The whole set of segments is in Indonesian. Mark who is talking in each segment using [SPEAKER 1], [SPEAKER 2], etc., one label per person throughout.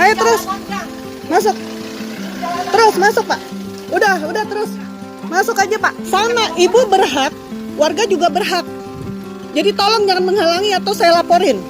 [SPEAKER 1] Ayo terus. Masuk. Terus masuk, Pak. Udah terus. Masuk aja, Pak. Sama, Ibu berhak, warga juga berhak. Jadi tolong jangan menghalangi atau saya laporin.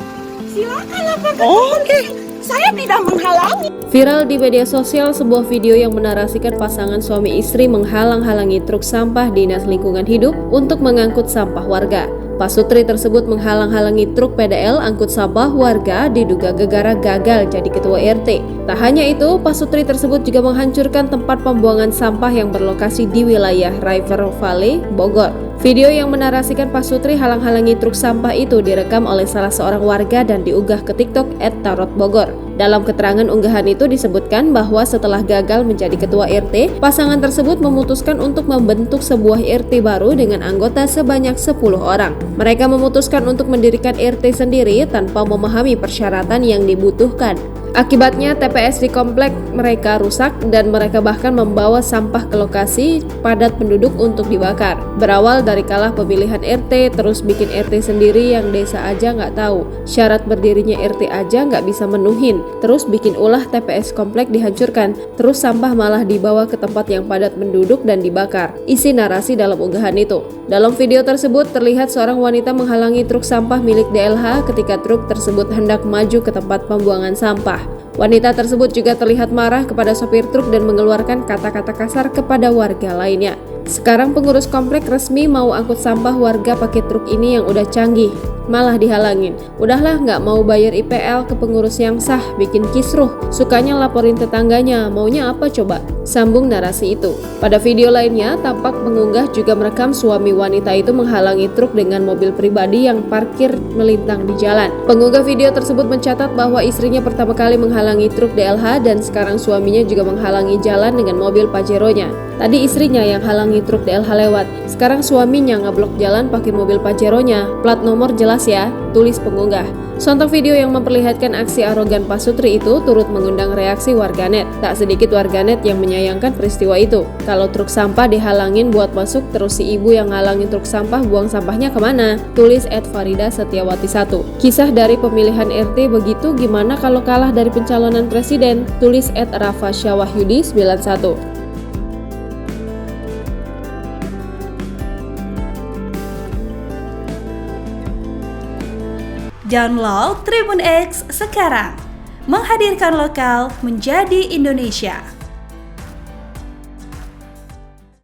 [SPEAKER 2] Silakan laporkan.
[SPEAKER 1] Oke.
[SPEAKER 2] Saya tidak menghalangi.
[SPEAKER 3] Viral di media sosial sebuah video yang menarasikan pasangan suami istri menghalang-halangi truk sampah Dinas Lingkungan Hidup untuk mengangkut sampah warga. Pasutri tersebut menghalang-halangi truk PDL angkut sampah warga diduga gegara gagal jadi ketua RT. Tak hanya itu, Pasutri tersebut juga menghancurkan tempat pembuangan sampah yang berlokasi di wilayah River Valley, Bogor. Video yang menarasikan Pasutri halang-halangi truk sampah itu direkam oleh salah seorang warga dan diunggah ke TikTok @tarotbogor. Dalam keterangan unggahan itu disebutkan bahwa setelah gagal menjadi ketua RT, pasangan tersebut memutuskan untuk membentuk sebuah RT baru dengan anggota sebanyak 10 orang. Mereka memutuskan untuk mendirikan RT sendiri tanpa memahami persyaratan yang dibutuhkan. Akibatnya TPS di komplek mereka rusak dan mereka bahkan membawa sampah ke lokasi padat penduduk untuk dibakar. Berawal dari kalah pemilihan RT, terus bikin RT sendiri yang desa aja nggak tahu. Syarat berdirinya RT aja nggak bisa menuhin. Terus bikin ulah TPS komplek dihancurkan. Terus sampah malah dibawa ke tempat yang padat penduduk dan dibakar. Isi narasi dalam unggahan itu. Dalam video tersebut terlihat seorang wanita menghalangi truk sampah milik DLH ketika truk tersebut hendak maju ke tempat pembuangan sampah. Wanita tersebut juga terlihat marah kepada sopir truk dan mengeluarkan kata-kata kasar kepada warga lainnya. Sekarang pengurus komplek resmi mau angkut sampah warga pakai truk ini yang udah canggih, malah dihalangin. Udahlah nggak mau bayar IPL ke pengurus yang sah, bikin kisruh, sukanya laporin tetangganya, maunya apa coba? Sambung narasi itu. Pada video lainnya, tampak pengunggah juga merekam suami wanita itu menghalangi truk dengan mobil pribadi yang parkir melintang di jalan. Pengunggah video tersebut mencatat bahwa istrinya pertama kali menghalangi truk DLH dan sekarang suaminya juga menghalangi jalan dengan mobil Pajero-nya. Tadi istrinya yang halangi truk DLH lewat, sekarang suaminya ngeblok jalan pakai mobil Pajero-nya. Plat nomor jelas ya, tulis pengunggah. Sontak video yang memperlihatkan aksi arogan Pasutri itu turut mengundang reaksi warganet. Tak sedikit warganet yang menyayangkan peristiwa itu. Kalau truk sampah dihalangin buat masuk, terus si ibu yang ngalangin truk sampah buang sampahnya kemana? Tulis @Farida Setiawati 1. Kisah dari pemilihan RT begitu, gimana kalau kalah dari pencalonan presiden? Tulis @Rafa Syawahyudi 91.
[SPEAKER 2] Download Tribun X sekarang. Menghadirkan lokal menjadi Indonesia.